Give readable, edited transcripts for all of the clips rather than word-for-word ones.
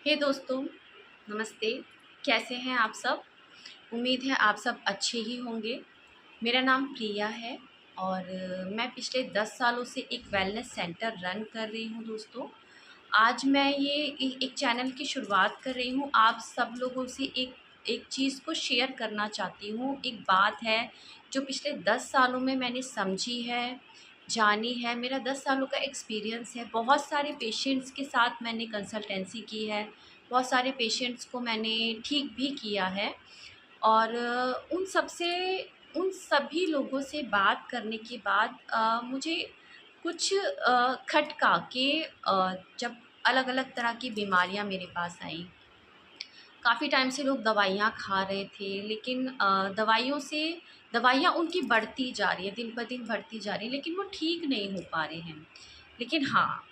हे दोस्तों, नमस्ते। कैसे हैं आप सब? उम्मीद है आप सब अच्छे ही होंगे। मेरा नाम प्रिया है और मैं पिछले 10 सालों से एक वेलनेस सेंटर रन कर रही हूँ दोस्तों। आज मैं ये एक चैनल की शुरुआत कर रही हूँ। आप सब लोगों से एक एक चीज़ को शेयर करना चाहती हूँ। एक बात है जो पिछले 10 सालों में मैंने समझी है, जानी है। मेरा 10 सालों का एक्सपीरियंस है। बहुत सारे पेशेंट्स के साथ मैंने कंसल्टेंसी की है। बहुत सारे पेशेंट्स को मैंने ठीक भी किया है और उन सभी लोगों से बात करने के बाद मुझे कुछ खटका कि जब अलग-अलग तरह की बीमारियां मेरे पास आईं। काफ़ी टाइम से लोग दवाइयाँ खा रहे थे, लेकिन दवाइयाँ उनकी बढ़ती जा रही है, दिन ब दिन बढ़ती जा रही है, लेकिन वो ठीक नहीं हो पा रहे हैं। लेकिन हाँ,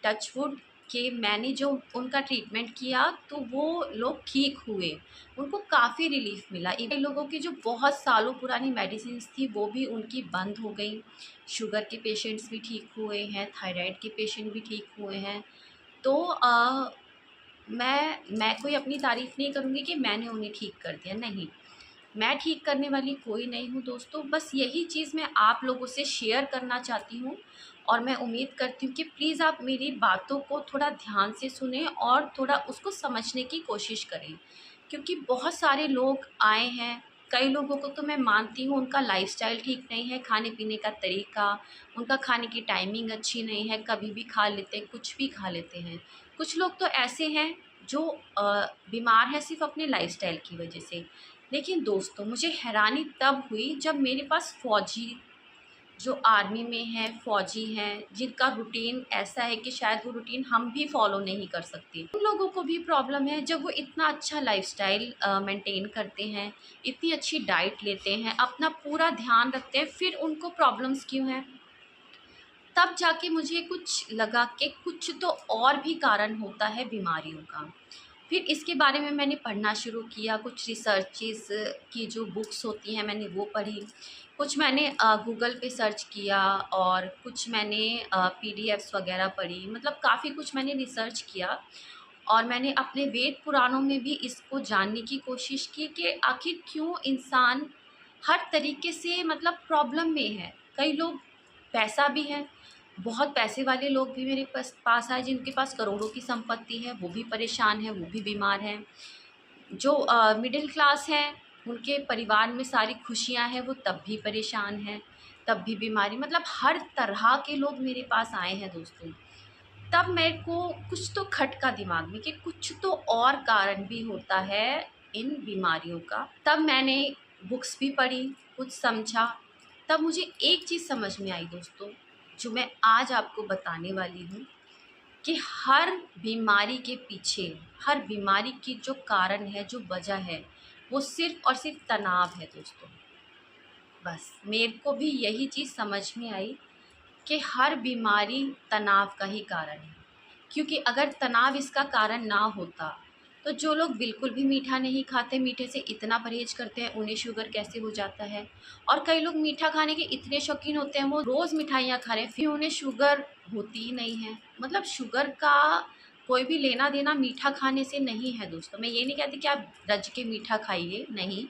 टच वुड कि मैंने जो उनका ट्रीटमेंट किया तो वो लोग ठीक हुए, उनको काफ़ी रिलीफ़ मिला। कई लोगों की जो बहुत सालों पुरानी मेडिसिन्स थी वो भी उनकी बंद हो गई। शुगर के पेशेंट्स भी ठीक हुए हैं, थायराइड के पेशेंट भी ठीक हुए हैं। तो मैं कोई अपनी तारीफ़ नहीं करूँगी कि मैंने उन्हें ठीक कर दिया, नहीं। मैं ठीक करने वाली कोई नहीं हूँ दोस्तों, बस यही चीज़ मैं आप लोगों से शेयर करना चाहती हूँ और मैं उम्मीद करती हूँ कि प्लीज़ आप मेरी बातों को थोड़ा ध्यान से सुनें और थोड़ा उसको समझने की कोशिश करें। क्योंकि बहुत सारे लोग आए हैं, कई लोगों को तो मैं मानती हूँ उनका लाइफ़स्टाइल ठीक नहीं है, खाने-पीने का तरीका, उनका खाने की टाइमिंग अच्छी नहीं है, कभी भी खा लेते हैं, कुछ भी खा लेते हैं। कुछ लोग तो ऐसे हैं जो बीमार हैं सिर्फ़ अपने लाइफ़स्टाइल की वजह से। लेकिन दोस्तों, मुझे हैरानी तब हुई जब मेरे पास फ़ौजी जो आर्मी में हैं, फ़ौजी हैं, जिनका रूटीन ऐसा है कि शायद वो रूटीन हम भी फ़ॉलो नहीं कर सकते। उन लोगों को भी प्रॉब्लम है जब वो इतना अच्छा लाइफ़स्टाइल मेंटेन करते हैं, इतनी अच्छी डाइट लेते हैं, अपना पूरा ध्यान रखते हैं, फिर उनको प्रॉब्लम्स क्यों हैं? तब जाके मुझे कुछ लगा कि कुछ तो और भी कारण होता है बीमारियों का। फिर इसके बारे में मैंने पढ़ना शुरू किया, कुछ रिसर्चेज़ की जो बुक्स होती हैं मैंने वो पढ़ी, कुछ मैंने गूगल पे सर्च किया और कुछ मैंने पीडीएफ्स वग़ैरह पढ़ी, मतलब काफ़ी कुछ मैंने रिसर्च किया और मैंने अपने वेद पुराणों में भी इसको जानने की कोशिश की कि आखिर क्यों इंसान हर तरीके से मतलब प्रॉब्लम में है। कई लोग पैसा भी है, बहुत पैसे वाले लोग भी मेरे पास आए जिनके पास करोड़ों की संपत्ति है, वो भी परेशान हैं, वो भी बीमार हैं। जो मिडिल क्लास हैं, उनके परिवार में सारी खुशियाँ हैं, वो तब भी परेशान हैं, तब भी बीमारी, मतलब हर तरह के लोग मेरे पास आए हैं दोस्तों। तब मेरे को कुछ तो खटका दिमाग में कि कुछ तो और कारण भी होता है इन बीमारियों का। तब मैंने बुक्स भी पढ़ी, कुछ समझा, तब मुझे एक चीज़ समझ में आई दोस्तों, जो मैं आज आपको बताने वाली हूँ कि हर बीमारी के पीछे, हर बीमारी की जो कारण है, जो वजह है, वो सिर्फ़ और सिर्फ़ तनाव है दोस्तों। बस मेरे को भी यही चीज़ समझ में आई कि हर बीमारी तनाव का ही कारण है। क्योंकि अगर तनाव इसका कारण ना होता, तो जो लोग बिल्कुल भी मीठा नहीं खाते, मीठे से इतना परहेज़ करते हैं, उन्हें शुगर कैसे हो जाता है? और कई लोग मीठा खाने के इतने शौकीन होते हैं, वो रोज़ मिठाइयाँ खा रहे हैं, फिर उन्हें शुगर होती ही नहीं है। मतलब शुगर का कोई भी लेना-देना मीठा खाने से नहीं है दोस्तों। मैं ये नहीं कहती कि आप रज के मीठा खाइए, नहीं।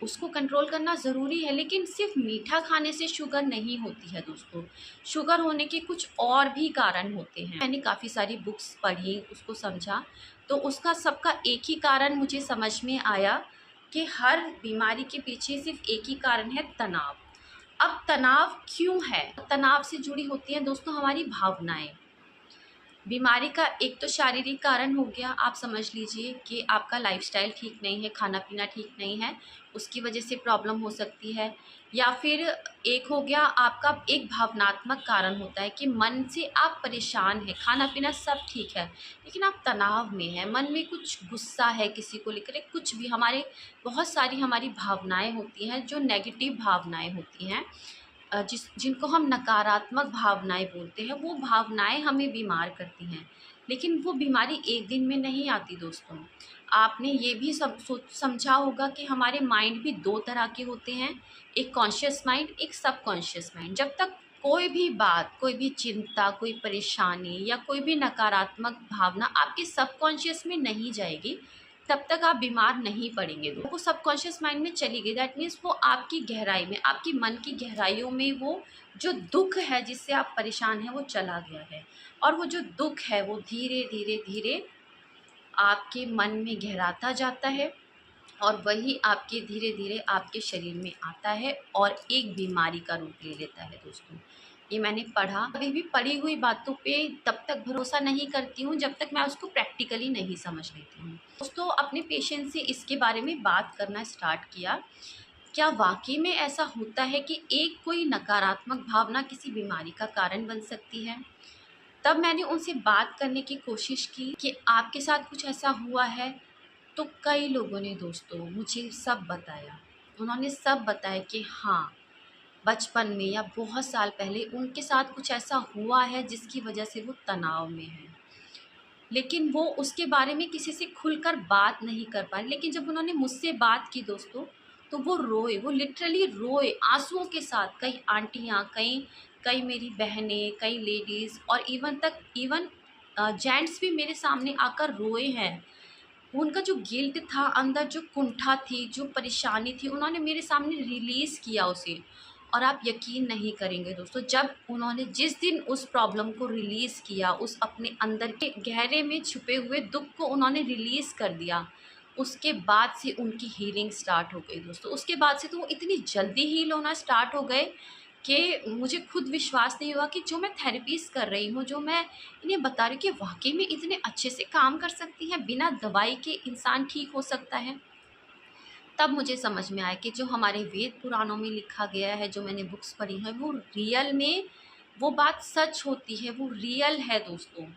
उसको कंट्रोल करना ज़रूरी है, लेकिन सिर्फ़ मीठा खाने से शुगर नहीं होती है दोस्तों। शुगर होने के कुछ और भी कारण होते हैं। मैंने काफ़ी सारी बुक्स पढ़ी, उसको समझा, तो उसका सबका एक ही कारण मुझे समझ में आया कि हर बीमारी के पीछे सिर्फ़ एक ही कारण है, तनाव। अब तनाव क्यों है? तनाव से जुड़ी होती हैं दोस्तों हमारी भावनाएँ। बीमारी का एक तो शारीरिक कारण हो गया, आप समझ लीजिए कि आपका लाइफ़स्टाइल ठीक नहीं है, खाना-पीना ठीक नहीं है, उसकी वजह से प्रॉब्लम हो सकती है। या फिर एक हो गया आपका एक भावनात्मक कारण होता है कि मन से आप परेशान हैं, खाना-पीना सब ठीक है, लेकिन आप तनाव में हैं, मन में कुछ गुस्सा है किसी को लेकर, कुछ भी हमारे बहुत सारी हमारी भावनाएँ होती हैं, जो नेगेटिव भावनाएँ होती हैं। जिनको हम नकारात्मक भावनाएँ बोलते हैं, वो भावनाएँ हमें बीमार करती हैं। लेकिन वो बीमारी एक दिन में नहीं आती दोस्तों। आपने ये भी समझा होगा कि हमारे माइंड भी 2 तरह के होते हैं, एक कॉन्शियस माइंड, एक सबकॉन्शियस माइंड। जब तक कोई भी बात, कोई भी चिंता, कोई परेशानी या कोई भी नकारात्मक भावना आपके सबकॉन्शियस में नहीं जाएगी, तब तक आप बीमार नहीं पड़ेंगे। वो सबकॉन्शियस माइंड में चली गई, दैट मीन्स वो आपकी गहराई में, आपकी मन की गहराइयों में वो जो दुख है जिससे आप परेशान हैं वो चला गया है। और वो जो दुख है वो धीरे धीरे धीरे आपके मन में गहराता जाता है और वही आपके धीरे धीरे आपके शरीर में आता है और एक बीमारी का रूप ले लेता है। दोस्तों, ये मैंने पढ़ा। कभी भी पढ़ी हुई बातों पे तब तक भरोसा नहीं करती हूँ जब तक मैं उसको प्रैक्टिकली नहीं समझ लेती हूँ। दोस्तों, अपने पेशेंट से इसके बारे में बात करना स्टार्ट किया, क्या वाकई में ऐसा होता है कि एक कोई नकारात्मक भावना किसी बीमारी का कारण बन सकती है। तब मैंने उनसे बात करने की कोशिश की कि आपके साथ कुछ ऐसा हुआ है। तो कई लोगों ने दोस्तों मुझे सब बताया, उन्होंने सब बताया कि हाँ, बचपन में या बहुत साल पहले उनके साथ कुछ ऐसा हुआ है जिसकी वजह से वो तनाव में है, लेकिन वो उसके बारे में किसी से खुलकर बात नहीं कर पाए। लेकिन जब उन्होंने मुझसे बात की दोस्तों, तो वो रोए, वो लिटरली रोए आंसुओं के साथ। कई आंटियाँ, कई कई मेरी बहनें, कई लेडीज़ और इवन जेंट्स भी मेरे सामने आकर रोए हैं। उनका जो गिल्ट था, अंदर जो कुंठा थी, जो परेशानी थी, उन्होंने मेरे सामने रिलीज़ किया उसे। और आप यकीन नहीं करेंगे दोस्तों, जब उन्होंने जिस दिन उस प्रॉब्लम को रिलीज़ किया, उस अपने अंदर के गहरे में छुपे हुए दुःख को उन्होंने रिलीज़ कर दिया, उसके बाद से उनकी हीलिंग स्टार्ट हो गई दोस्तों। उसके बाद से तो वो इतनी जल्दी हील होना स्टार्ट हो गए कि मुझे खुद विश्वास नहीं हुआ कि जो मैं थेरेपीज़ कर रही हूँ, जो मैं इन्हें बता रही हूँ कि वाक़ई में इतने अच्छे से काम कर सकती हैं, बिना दवाई के इंसान ठीक हो सकता है। तब मुझे समझ में आया कि जो हमारे वेद पुराणों में लिखा गया है, जो मैंने बुक्स पढ़ी हैं, वो रियल में वो बात सच होती है, वो रियल है दोस्तों।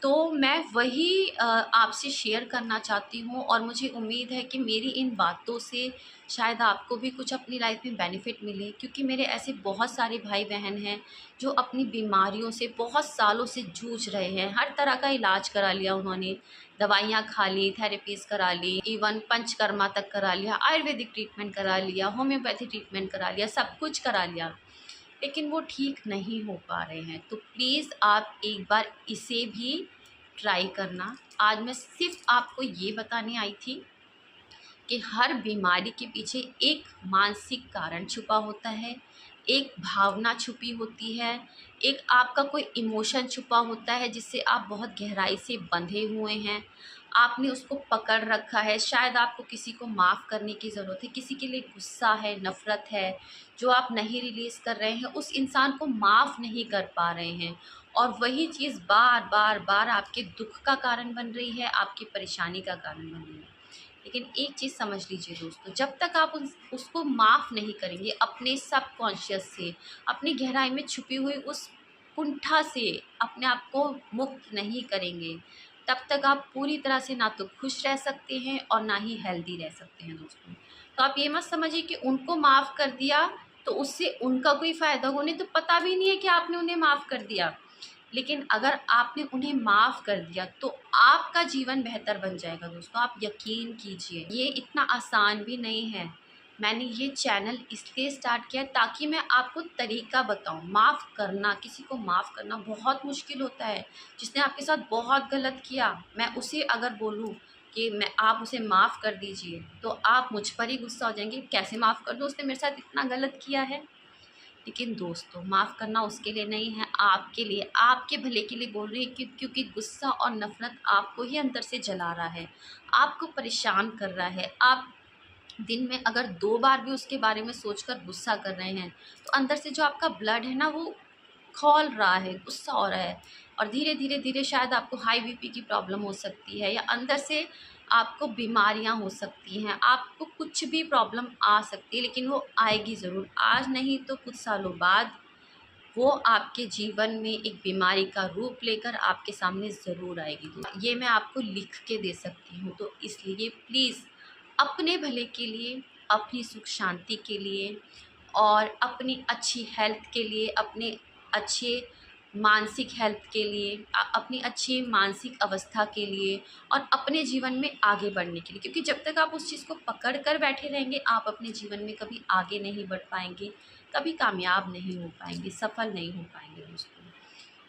तो मैं वही आपसे शेयर करना चाहती हूँ और मुझे उम्मीद है कि मेरी इन बातों से शायद आपको भी कुछ अपनी लाइफ में बेनिफिट मिले, क्योंकि मेरे ऐसे बहुत सारे भाई बहन हैं जो अपनी बीमारियों से बहुत सालों से जूझ रहे हैं। हर तरह का इलाज करा लिया उन्होंने, दवाइयाँ खा ली, थेरेपीज़ करा ली, इवन पंचकर्मा तक करा लिया, आयुर्वेदिक ट्रीटमेंट करा लिया, होम्योपैथी ट्रीटमेंट करा लिया, सब कुछ करा लिया, लेकिन वो ठीक नहीं हो पा रहे हैं। तो प्लीज़ आप एक बार इसे भी ट्राई करना। आज मैं सिर्फ आपको ये बताने आई थी कि हर बीमारी के पीछे एक मानसिक कारण छुपा होता है, एक भावना छुपी होती है, एक आपका कोई इमोशन छुपा होता है जिससे आप बहुत गहराई से बंधे हुए हैं। आपने उसको पकड़ रखा है, शायद आपको किसी को माफ़ करने की ज़रूरत है, किसी के लिए गुस्सा है, नफ़रत है, जो आप नहीं रिलीज़ कर रहे हैं, उस इंसान को माफ़ नहीं कर पा रहे हैं, और वही चीज़ बार बार बार आपके दुख का कारण बन रही है, आपकी परेशानी का कारण बन रही है। लेकिन एक चीज़ समझ लीजिए दोस्तों, जब तक आप उसको माफ़ नहीं करेंगे, अपने सबकॉन्शियस से, अपनी गहराई में छुपी हुई उस कुंठा से अपने आप को मुक्त नहीं करेंगे, तब तक आप पूरी तरह से ना तो खुश रह सकते हैं और ना ही हेल्दी रह सकते हैं दोस्तों। तो आप ये मत समझिए कि उनको माफ़ कर दिया तो उससे उनका कोई फ़ायदा हो, उन्हें तो पता भी नहीं है कि आपने उन्हें माफ़ कर दिया। लेकिन अगर आपने उन्हें माफ़ कर दिया तो आपका जीवन बेहतर बन जाएगा दोस्तों। आप यकीन कीजिए, ये इतना आसान भी नहीं है। मैंने ये चैनल इसलिए स्टार्ट किया ताकि मैं आपको तरीका बताऊं। माफ़ करना, किसी को माफ़ करना बहुत मुश्किल होता है। जिसने आपके साथ बहुत गलत किया, मैं उसे अगर बोलूं कि मैं आप उसे माफ़ कर दीजिए, तो आप मुझ पर ही गुस्सा हो जाएंगे, कैसे माफ़ कर दूं, उसने मेरे साथ इतना गलत किया है। लेकिन दोस्तों, माफ़ करना उसके लिए नहीं है, आपके लिए, आपके भले के लिए बोल रही है, क्योंकि गुस्सा और नफ़रत आपको ही अंदर से जला रहा है, आपको परेशान कर रहा है। आप दिन में अगर 2 बार भी उसके बारे में सोचकर गुस्सा कर रहे हैं, तो अंदर से जो आपका ब्लड है ना, वो खौल रहा है, गुस्सा हो रहा है, और धीरे धीरे धीरे शायद आपको हाई बीपी की प्रॉब्लम हो सकती है, या अंदर से आपको बीमारियां हो सकती हैं, आपको कुछ भी प्रॉब्लम आ सकती है, लेकिन वो आएगी ज़रूर। आज नहीं तो कुछ सालों बाद वो आपके जीवन में एक बीमारी का रूप लेकर आपके सामने ज़रूर आएगी। ये मैं आपको लिख के दे सकती हूँ। तो इसलिए प्लीज़ अपने भले के लिए, अपनी सुख शांति के लिए और अपनी अच्छी हेल्थ के लिए, अपने अच्छे मानसिक हेल्थ के लिए, अपनी अच्छी मानसिक अवस्था के लिए और अपने जीवन में आगे बढ़ने के लिए, क्योंकि जब तक आप उस चीज़ को पकड़ कर बैठे रहेंगे, आप अपने जीवन में कभी आगे नहीं बढ़ पाएंगे, कभी कामयाब नहीं हो पाएंगे, सफल नहीं हो पाएंगे दोस्तों।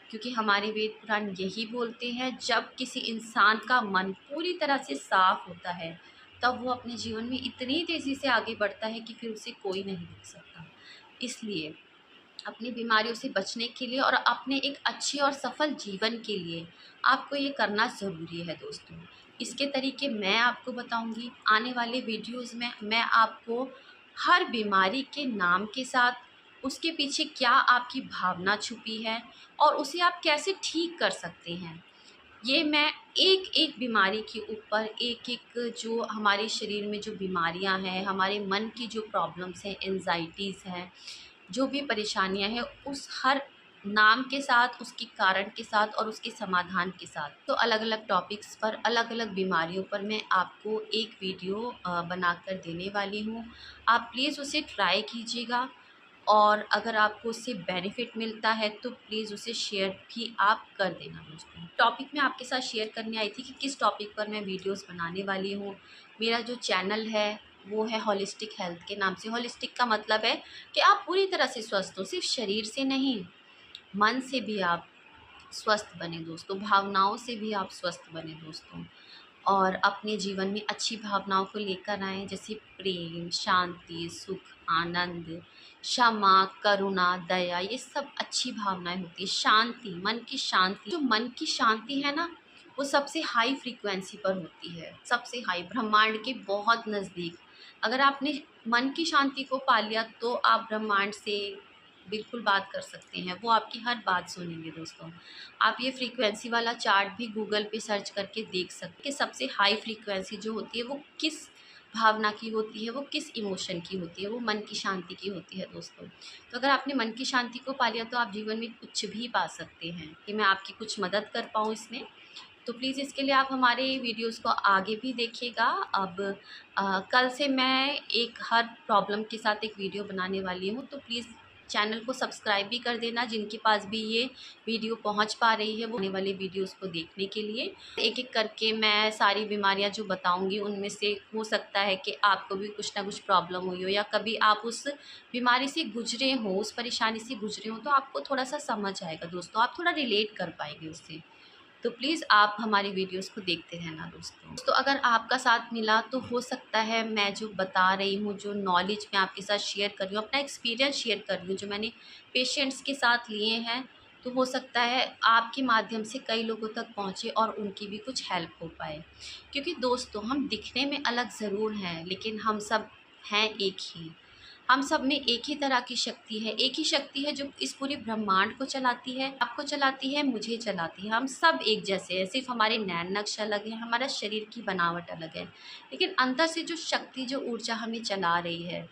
क्योंकि हमारे वेद पुराण यही बोलते हैं, जब किसी इंसान का मन पूरी तरह से साफ होता है तब वो अपने जीवन में इतनी तेज़ी से आगे बढ़ता है कि फिर उसे कोई नहीं रोक सकता। इसलिए अपनी बीमारियों से बचने के लिए और अपने एक अच्छे और सफल जीवन के लिए आपको ये करना ज़रूरी है दोस्तों। इसके तरीके मैं आपको बताऊंगी आने वाले वीडियोस में। मैं आपको हर बीमारी के नाम के साथ, उसके पीछे क्या आपकी भावना छुपी है और उसे आप कैसे ठीक कर सकते हैं, ये मैं एक एक बीमारी के ऊपर, एक एक जो हमारे शरीर में जो बीमारियां हैं, हमारे मन की जो प्रॉब्लम्स हैं, एंजाइटीज़ हैं, जो भी परेशानियां हैं, उस हर नाम के साथ, उसके कारण के साथ और उसके समाधान के साथ, तो अलग अलग टॉपिक्स पर, अलग अलग बीमारियों पर मैं आपको एक वीडियो बनाकर देने वाली हूँ। आप प्लीज़ उसे ट्राई कीजिएगा और अगर आपको उससे बेनिफिट मिलता है तो प्लीज़ उसे शेयर भी आप कर देना दोस्तों। टॉपिक मैं आपके साथ शेयर करने आई थी कि किस टॉपिक पर मैं वीडियोस बनाने वाली हूँ। मेरा जो चैनल है वो है होलिस्टिक हेल्थ के नाम से। होलिस्टिक का मतलब है कि आप पूरी तरह से स्वस्थ हो, सिर्फ शरीर से नहीं, मन से भी आप स्वस्थ बने दोस्तों, भावनाओं से भी आप स्वस्थ बने दोस्तों, और अपने जीवन में अच्छी भावनाओं को लेकर आएँ, जैसे प्रेम, शांति, सुख, आनंद, क्षमा, करुणा, दया, ये सब अच्छी भावनाएं होती है। शांति, मन की शांति, जो मन की शांति है ना, वो सबसे हाई फ्रीक्वेंसी पर होती है, सबसे हाई, ब्रह्मांड के बहुत नज़दीक। अगर आपने मन की शांति को पा लिया तो आप ब्रह्मांड से बिल्कुल बात कर सकते हैं, वो आपकी हर बात सुनेंगे दोस्तों। आप ये फ्रीक्वेंसी वाला चार्ट भी गूगल पे सर्च करके देख सकते हैं कि सबसे हाई फ्रीक्वेंसी जो होती है वो किस भावना की होती है, वो किस इमोशन की होती है, वो मन की शांति की होती है दोस्तों। तो अगर आपने मन की शांति को पा लिया तो आप जीवन में कुछ भी पा सकते हैं। कि मैं आपकी कुछ मदद कर पाऊँ इसमें, तो प्लीज़ इसके लिए आप हमारे वीडियोस को आगे भी देखिएगा। अब कल से मैं एक हर प्रॉब्लम के साथ एक वीडियो बनाने वाली हूँ, तो प्लीज़ चैनल को सब्सक्राइब भी कर देना जिनके पास भी ये वीडियो पहुंच पा रही है, वो आने वाले वीडियोस को देखने के लिए। एक एक करके मैं सारी बीमारियां जो बताऊंगी उनमें से हो सकता है कि आपको भी कुछ ना कुछ प्रॉब्लम हुई हो, या कभी आप उस बीमारी से गुजरे हो, उस परेशानी से गुजरे हो, तो आपको थोड़ा सा समझ आएगा दोस्तों, आप थोड़ा रिलेट कर पाएंगे उससे। तो प्लीज़ आप हमारी वीडियोस को देखते रहना दोस्तों। तो अगर आपका साथ मिला तो हो सकता है मैं जो बता रही हूँ, जो नॉलेज मैं आपके साथ शेयर कर रही हूँ, अपना एक्सपीरियंस शेयर कर रही हूँ जो मैंने पेशेंट्स के साथ लिए हैं, तो हो सकता है आपके माध्यम से कई लोगों तक पहुँचे और उनकी भी कुछ हेल्प हो पाए। क्योंकि दोस्तों हम दिखने में अलग ज़रूर हैं, लेकिन हम सब हैं एक ही। हम सब में एक ही तरह की शक्ति है, एक ही शक्ति है जो इस पूरे ब्रह्मांड को चलाती है, आपको चलाती है, मुझे चलाती है। हम सब एक जैसे हैं, सिर्फ हमारे नैन नक्श अलग है, हमारा शरीर की बनावट अलग है, लेकिन अंदर से जो शक्ति, जो ऊर्जा हमें चला रही है,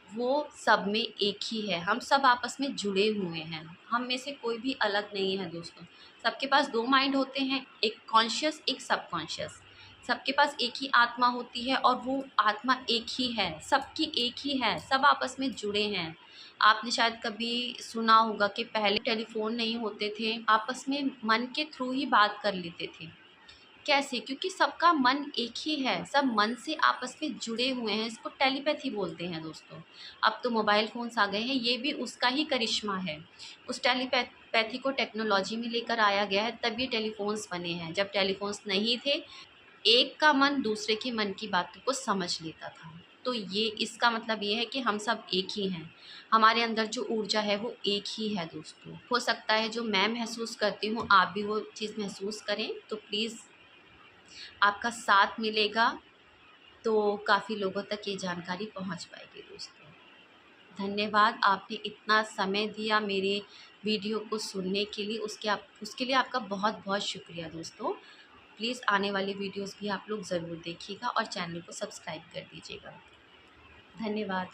वो सब में एक ही है। हम सब आपस में जुड़े हुए हैं, हम में से कोई भी अलग नहीं है दोस्तों। सबके पास दो माइंड होते हैं, एक कॉन्शियस, एक सबकॉन्शियस। सबके पास एक ही आत्मा होती है और वो आत्मा एक ही है, सबकी एक ही है, सब आपस में जुड़े हैं। आपने शायद कभी सुना होगा कि पहले टेलीफोन नहीं होते थे, आपस में मन के थ्रू ही बात कर लेते थे। कैसे? क्योंकि सबका मन एक ही है, सब मन से आपस में जुड़े हुए हैं, इसको टेलीपैथी बोलते हैं दोस्तों। अब तो मोबाइल फ़ोन्स आ गए हैं, ये भी उसका ही करिश्मा है। उस टेलीपैथी को टेक्नोलॉजी में लेकर आया गया है, तब ये टेलीफोन्स बने हैं। जब टेलीफोन्स नहीं थे, एक का मन दूसरे के मन की बातों को समझ लेता था। तो ये इसका मतलब ये है कि हम सब एक ही हैं, हमारे अंदर जो ऊर्जा है वो एक ही है दोस्तों। हो सकता है जो मैं महसूस करती हूँ आप भी वो चीज़ महसूस करें, तो प्लीज़ आपका साथ मिलेगा तो काफ़ी लोगों तक ये जानकारी पहुंच पाएगी दोस्तों। धन्यवाद, आपने इतना समय दिया मेरे वीडियो को सुनने के लिए, उसके लिए आपका बहुत बहुत शुक्रिया दोस्तों। प्लीज़ आने वाले वीडियोस भी आप लोग ज़रूर देखिएगा और चैनल को सब्सक्राइब कर दीजिएगा। धन्यवाद।